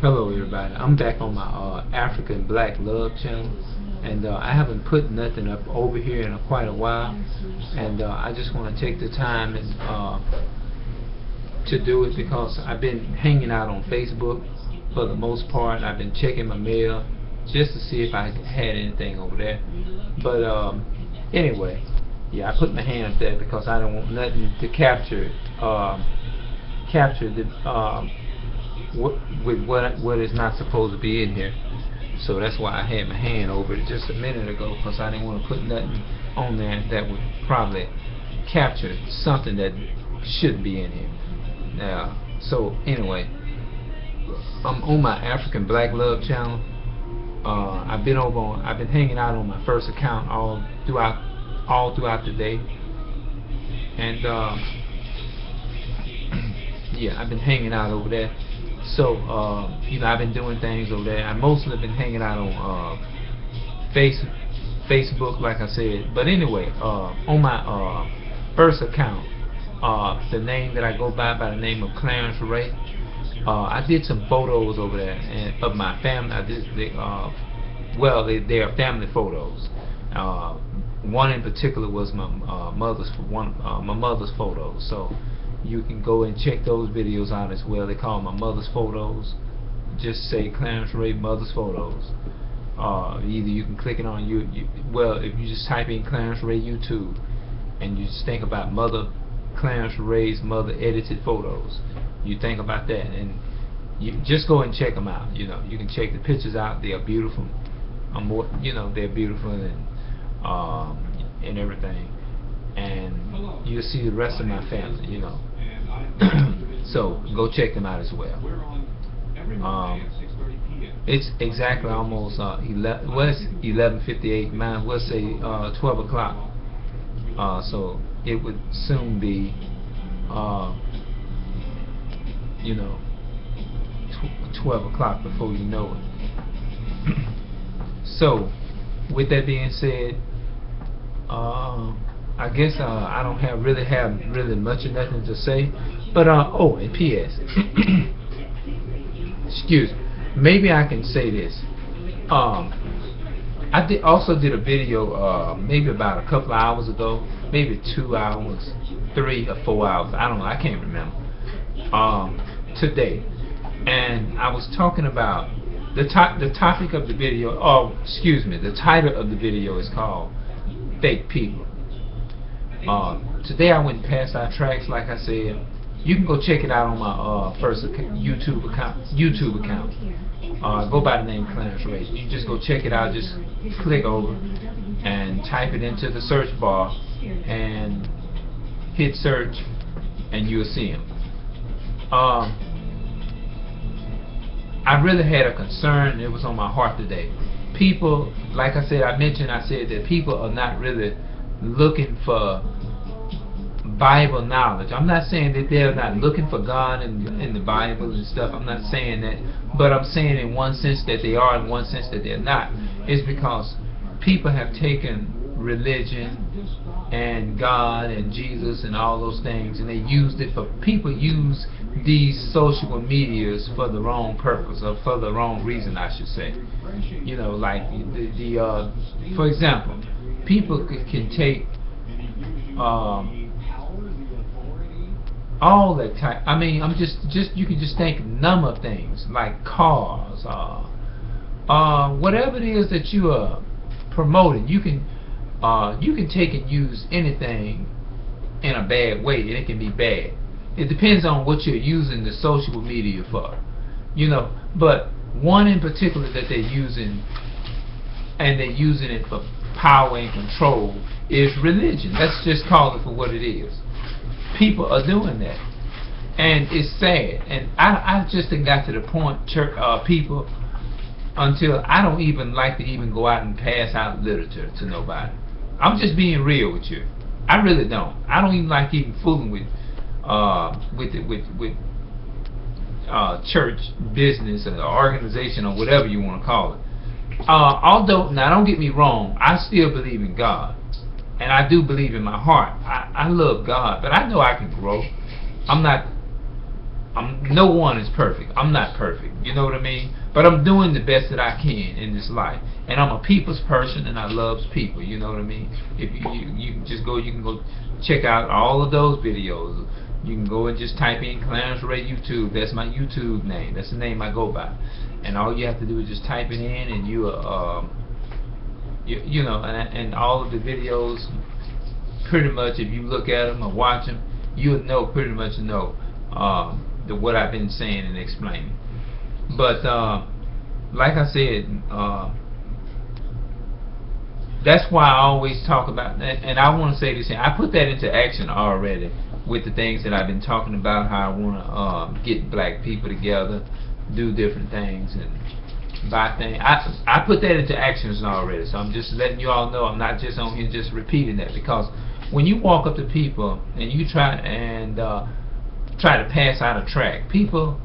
Hello everybody, I'm back on my African Black Love channel, and I haven't put nothing up over here in quite a while, and I just want to take the time and to do it because I've been hanging out on Facebook for the most part. I've been checking my mail just to see if I had anything over there, but anyway, yeah, I put my hand up there because I don't want nothing to capture the with what is not supposed to be in here. So that's why I had my hand over it just a minute ago, because I didn't want to put nothing on there that would probably capture something that shouldn't be in here. Now, so anyway, I'm on my African Black Love channel. I've been hanging out on my first account all throughout the day, and yeah, I've been hanging out over there. So I've been doing things over there. I mostly been hanging out on Facebook, like I said. But anyway, on my first account, the name that I go by the name of Clarence Ray. I did some photos over there of my family. They are family photos. One in particular was my mother's photos. So you can go and check those videos out as well. They call my mother's photos. Just say Clarence Ray mother's photos. Either you can click it on if you just type in Clarence Ray YouTube and you just think about Clarence Ray's mother edited photos, you think about that, and you just go and check them out. You can check the pictures out. They are beautiful. They're beautiful and everything, and you'll see the rest of my family. So go check them out as well. It's exactly almost 11:58. Mine will say 12 o'clock. So it would soon be 12 o'clock before you know it. So with that being said, I guess I don't have really much of nothing to say, but and P.S. excuse me, maybe I can say this. I also did a video maybe about a couple of hours ago, maybe 2 hours, 3 or 4 hours, I don't know, I can't remember, today, and I was talking about the topic of the video. The title of the video is called Fake People. Today I went past our tracks, like I said. You can go check it out on my first YouTube account. Go by the name Clarence Ray. You just go check it out. Just click over and type it into the search bar and hit search, and you'll see him. I really had a concern. It was on my heart today. People, like I said, I said that people are not really looking for Bible knowledge. I'm not saying that they're not looking for God in the Bible and stuff. I'm not saying that, but I'm saying in one sense that they are, in one sense that they're not. It's because people have taken religion and God and Jesus and all those things, and they used it for, people use these social medias for the wrong purpose, or for the wrong reason, I should say. Like for example, people can take all that type. I mean, you can just think a number of things like cars, whatever it is that you are promoting. You can take and use anything in a bad way, and it can be bad. It depends on what you're using the social media for, But one in particular that they're using, and they're using it for power and control, is religion. Let's just call it for what it is. People are doing that, and it's sad. And I just got to the point, people, until I don't even like to even go out and pass out literature to nobody. I'm just being real with you. I really don't. I don't even like even fooling with church business or organization or whatever you want to call it. Although, now don't get me wrong, I still believe in God. And I do believe in my heart. I love God, but I know I can grow. I'm not No one is perfect. I'm not perfect. You know what I mean? But I'm doing the best that I can in this life. And I'm a people's person, and I loves people. You know what I mean? If you just go, you can go check out all of those videos. You can go and just type in Clarence Ray YouTube. That's my YouTube name. That's the name I go by. And all you have to do is just type it in, and you know, and all of the videos, pretty much, if you look at them or watch them, you'll know, pretty much know what I've been saying and explaining. But like I said, that's why I always talk about that. And I want to say this here, I put that into action already with the things that I've been talking about, how I want to get black people together, do different things, and buy things. I put that into actions already. So I'm just letting you all know, I'm not just on here just repeating that, because when you walk up to people and you try to pass out a tract, people,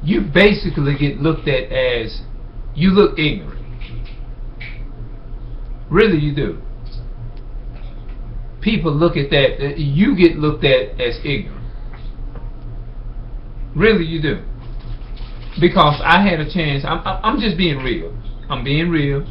you basically get looked at as, you look ignorant. Really, you do. People look at that, you get looked at as ignorant. Really, you do. Because I had a chance, I'm just being real. I'm being real.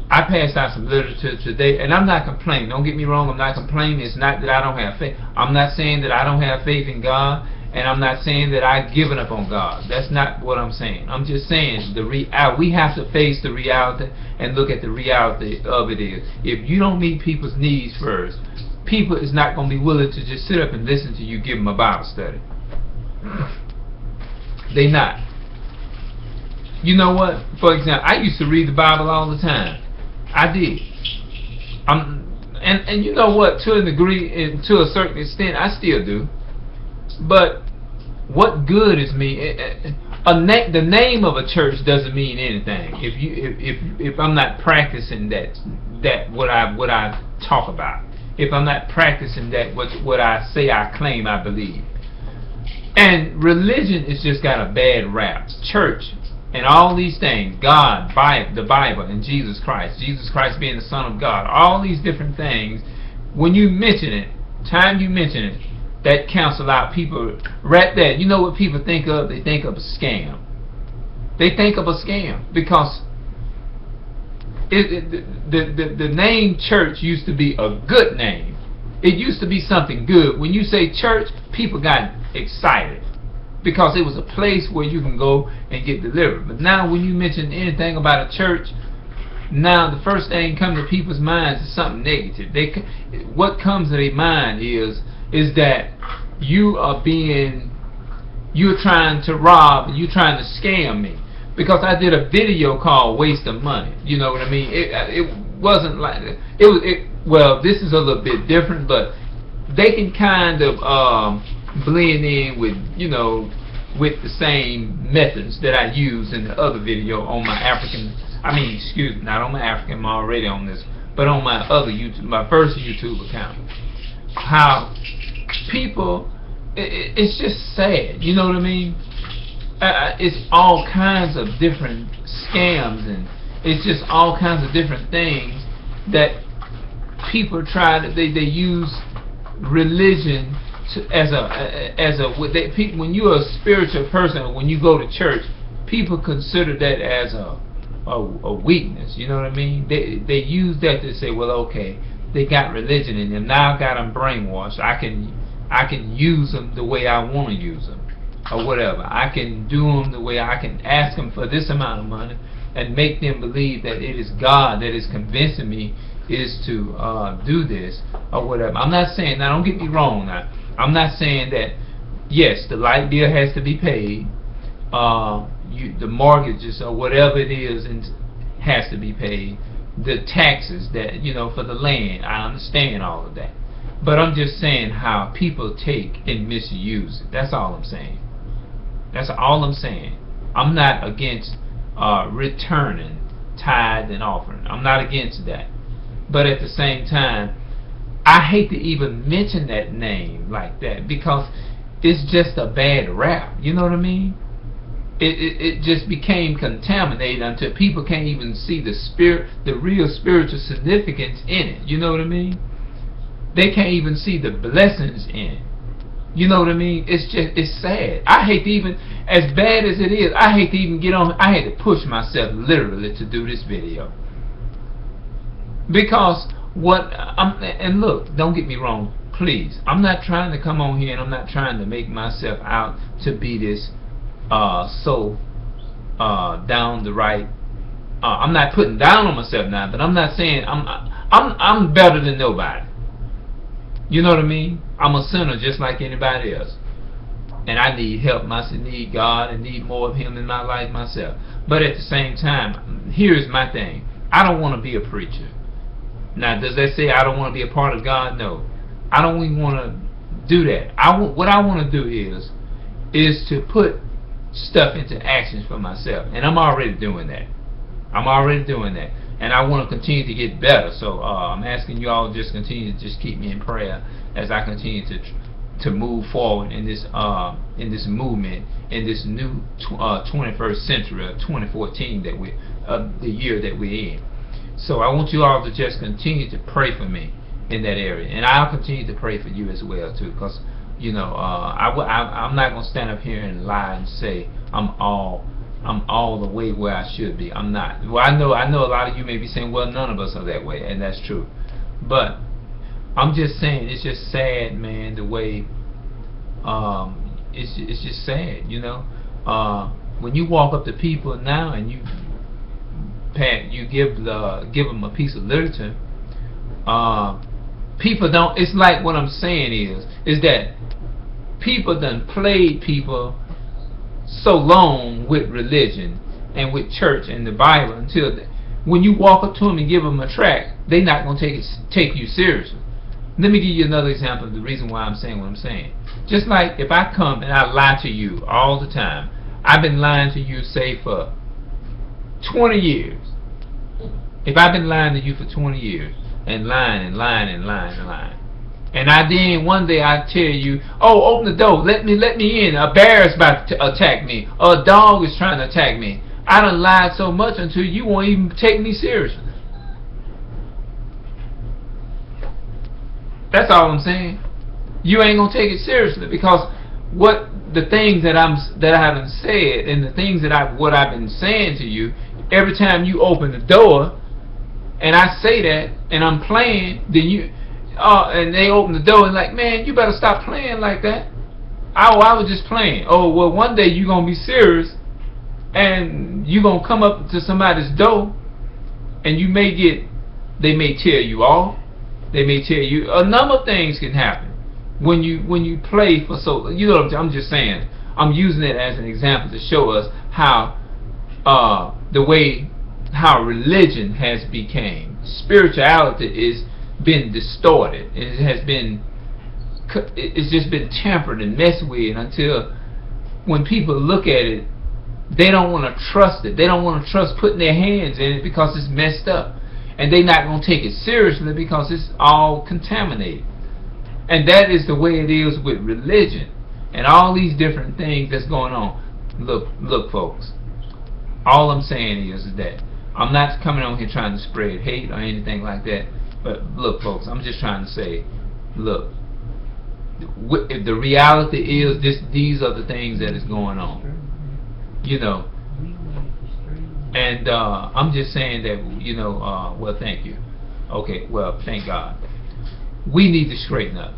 I passed out some literature today, and I'm not complaining. Don't get me wrong, I'm not complaining. It's not that I don't have faith. I'm not saying that I don't have faith in God, and I'm not saying that I've given up on God. That's not what I'm saying. I'm just saying we have to face the reality and look at the reality of it is, if you don't meet people's needs first, people is not going to be willing to just sit up and listen to you give them a Bible study. They not. You know what? For example, I used to read the Bible all the time. I did. And you know what? To a degree, and to a certain extent, I still do. But what good is me? The name of a church doesn't mean anything if I'm not practicing that what I talk about. If I'm not practicing that what I say I claim I believe. And religion has just got a bad rap. Church and all these things, God, the Bible, and Jesus Christ being the Son of God, all these different things, when you mention it, time you mention it, that cancel out people right there. You know what people think of? They think of a scam. They think of a scam because the name church used to be a good name. It used to be something good. When you say church, people got excited because it was a place where you can go and get delivered. But now when you mention anything about a church, now the first thing comes to people's minds is something negative. What comes to their mind is that you're trying to rob and you're trying to scam me. Because I did a video called Waste of Money. You know what I mean? It wasn't like well, this is a little bit different, but they can kind of blend in with, with the same methods that I used in the other video on my not on my African, I'm already on this, but on my other YouTube, my first YouTube account. How people, it's just sad, you know what I mean? It's all kinds of different scams, and it's just all kinds of different things that people they use religion when you're a spiritual person, when you go to church, people consider that as a weakness. You know what I mean? They use that to say, well, okay, they got religion in them. Now I got them brainwashed. I can use them the way I want to use them, or whatever. I can do them the way I can ask them for this amount of money and make them believe that it is God that is convincing me is to do this or whatever. I'm not saying, now don't get me wrong now, I'm not saying that, yes, the light bill has to be paid, the mortgages or whatever it is has to be paid, the taxes that, for the land, I understand all of that. But I'm just saying how people take and misuse it. That's all I'm saying. That's all I'm saying. I'm not against returning tithe and offering. I'm not against that. But at the same time, I hate to even mention that name like that because it's just a bad rap. You know what I mean? It just became contaminated until people can't even see the real spiritual significance in it. You know what I mean? They can't even see the blessings in it. You know what I mean? It's sad. I hate to even, as bad as it is, I hate to even get on. I had to push myself literally to do this video. Because and look, don't get me wrong, please. I'm not trying to come on here and I'm not trying to make myself out to be this down the right. I'm not putting down on myself now, but I'm not saying I'm better than nobody. You know what I mean? I'm a sinner just like anybody else. And I need help. I need God and need more of Him in my life myself. But at the same time, here's my thing. I don't want to be a preacher. Now, does that say I don't want to be a part of God? No. I don't even want to do that. What I want to do is to put stuff into action for myself. And I'm already doing that. And I want to continue to get better. So I'm asking you all just continue to just keep me in prayer as I continue to move forward in this movement, in this new 21st century of 2014 the year that we're in. So I want you all to just continue to pray for me in that area, and I'll continue to pray for you as well too, because I'm not going to stand up here and lie and say I'm all the way where I should be. I'm not. Well, I know a lot of you may be saying, well, none of us are that way, and that's true. But I'm just saying, it's just sad, man, the way it's just sad, when you walk up to people now and you give them a piece of literature, people don't. It's like, what I'm saying is that people done played people so long with religion and with church and the Bible until when you walk up to them and give them a tract, they're not going to take you seriously. Let me give you another example of the reason why I'm saying what I'm saying. Just like if I come and I lie to you all the time. I've been lying to you, say, for 20 years. If I've been lying to you for 20 years and lying, and then one day I tell you, oh, open the door, let me in, a bear is about to attack me, or a dog is trying to attack me. I done lied so much until you won't even take me seriously. That's all I'm saying. You ain't gonna take it seriously, because the things that I haven't said and the things that what I've been saying to you, every time you open the door and I say that and I'm playing, then and they open the door and like, man, you better stop playing like that. I was just playing. Oh, well, one day you're gonna be serious and you're gonna come up to somebody's door and they may tear you off. They may tell you a number of things can happen when you play for so. You know what I'm saying? I'm just saying. I'm using it as an example to show us how how religion has become. Spirituality is been distorted. It's just been tempered and messed with until when people look at it, they don't want to trust it. They don't want to trust putting their hands in it because it's messed up. And they're not going to take it seriously because it's all contaminated. And that is the way it is with religion and all these different things that's going on. Look, folks. All I'm saying is that I'm not coming on here trying to spread hate or anything like that. But look, folks, I'm just trying to say, look, if the reality is these are the things that is going on. And I'm just saying that, well, thank you. Okay, well, thank God. We need to straighten up.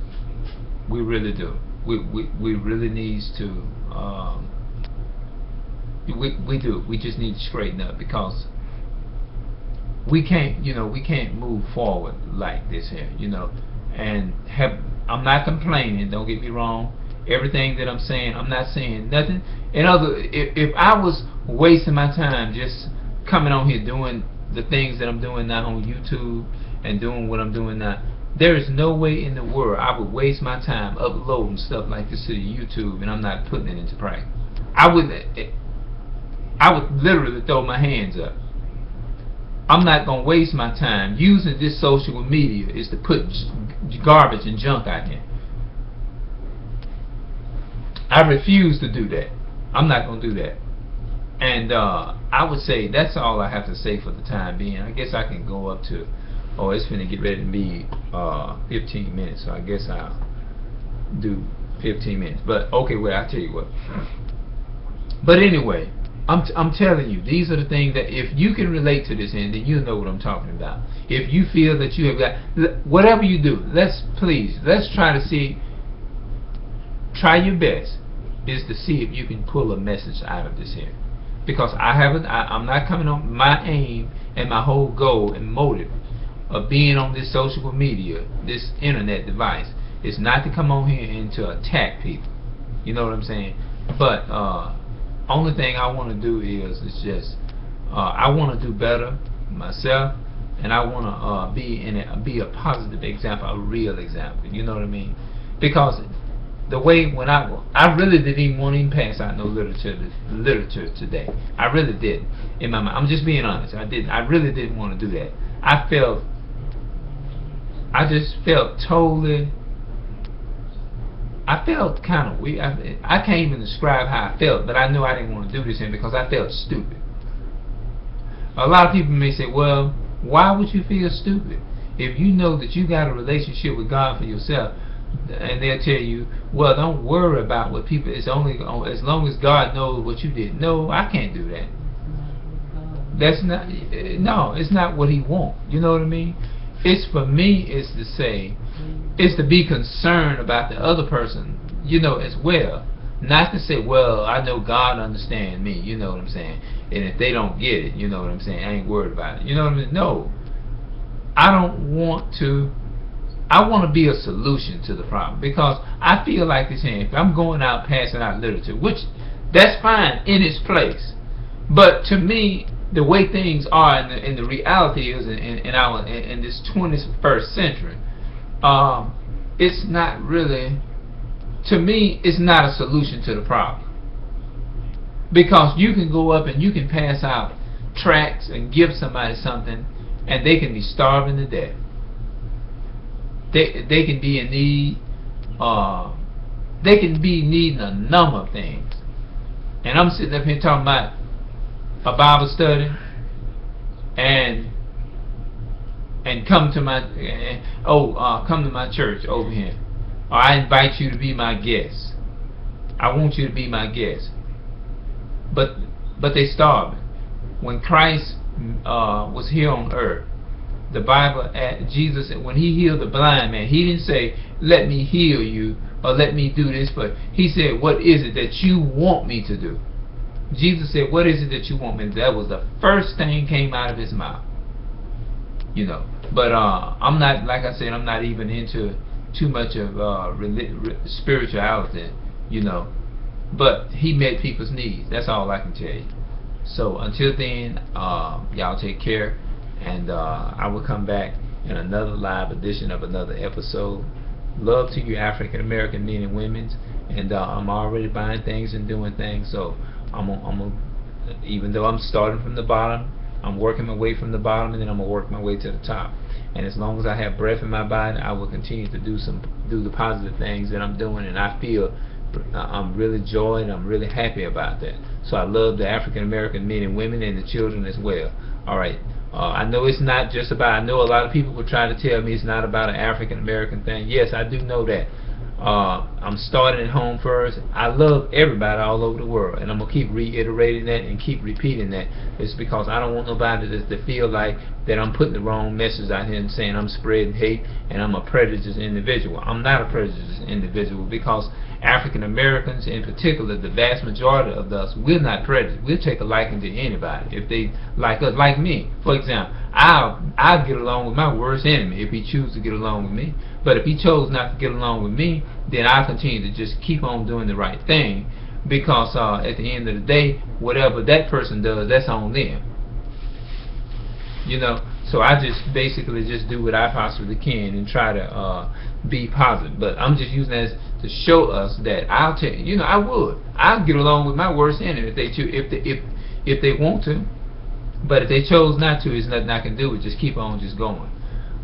We really do. We really need to. We do. We just need to straighten up because we can't move forward like this here, And I'm not complaining. Don't get me wrong. Everything that I'm saying, I'm not saying nothing. If I was wasting my time just coming on here doing the things that I'm doing now on YouTube and doing what I'm doing now, there is no way in the world I would waste my time uploading stuff like this to YouTube and I'm not putting it into practice. I would literally throw my hands up. I'm not going to waste my time using this social media is to put garbage and junk out here. I refuse to do that. I'm not going to do that. And I would say that's all I have to say for the time being. I guess I can go up to, it's finna get ready to be 15 minutes, so I guess I'll do 15 minutes. But okay, well, I'll tell you what. But anyway, I'm telling you, these are the things that if you can relate to this, and then you know what I'm talking about. If you feel that you have got whatever you do, let's try to see. Try your best is to see if you can pull a message out of this here, because I'm not coming on. My aim and my whole goal and motive of being on this social media, this internet device, is not to come on here and to attack people. You know what I'm saying? But only thing I want to do is just I want to do better myself, and I want to be a positive example, a real example. You know what I mean? Because the way when I really didn't even want to even pass out no literature today. I really didn't. In my mind, I'm just being honest. I really didn't want to do that. I just felt totally. I felt kind of weird. I can't even describe how I felt, but I knew I didn't want to do this because I felt stupid. A lot of people may say, well, why would you feel stupid? If you know that you got a relationship with God for yourself, and they'll tell you, well, don't worry about what people, it's only as long as God knows what you did. No, I can't do that. That's not, no, it's not what He wants. You know what I mean? It's for me, it's to say, it's to be concerned about the other person, you know, as well. Not to say, well, I know God understands me, you know what I'm saying? And if they don't get it, you know what I'm saying, I ain't worried about it. You know what I mean? No. I don't want to. I want to be a solution to the problem, because I feel like this here, if I'm going out passing out literature, which that's fine in its place, but to me, the way things are and the reality is in this 21st century, it's not really, to me, it's not a solution to the problem, because you can go up and you can pass out tracts and give somebody something and they can be starving to death. They can be in need. They can be needing a number of things. And I'm sitting up here talking about a Bible study and come to my come to my church over here. Or I invite you to be my guest. I want you to be my guest. But they starving. When Christ was here on earth, the Bible, Jesus, when He healed the blind man, He didn't say, let me heal you or let me do this, but He said, what is it that you want me to do? Jesus said, what is it that you want me to do? That was the first thing came out of His mouth. You know, but I'm not, like I said, I'm not even into too much of spirituality, you know, but He met people's needs. That's all I can tell you. So until then, y'all take care. And I will come back in another live edition of another episode. Love to you, African American men and women. And I'm already buying things and doing things. So even though I'm starting from the bottom, I'm working my way from the bottom, and then I'm gonna work my way to the top. And as long as I have breath in my body, I will continue to do the positive things that I'm doing. And I feel I'm really joy and I'm really happy about that. So I love the African American men and women and the children as well. All right. I know it's not just about, I know a lot of people will try to tell me it's not about an African American thing. Yes, I do know that. I'm starting at home first. I love everybody all over the world, and I'm going to keep reiterating that and keep repeating that. It's because I don't want nobody to feel like that I'm putting the wrong message out here and saying I'm spreading hate and I'm a prejudiced individual. I'm not a prejudiced individual, because African Americans in particular, the vast majority of us, we're not prejudiced. We'll take a liking to anybody if they like us. Like me, for example, I'll get along with my worst enemy if he chooses to get along with me. But if he chose not to get along with me, then I'll continue to just keep on doing the right thing, because at the end of the day, whatever that person does, that's on them. You know, so I just basically just do what I possibly can and try to be positive. But I'm just using that to show us that I'll tell you, I'll get along with my worst enemy if they if they want to. But if they chose not to, there's nothing I can do. Just keep on just going.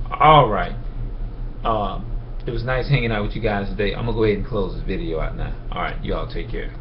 All right. It was nice hanging out with you guys today. I'm gonna go ahead and close this video out now. All right, y'all take care.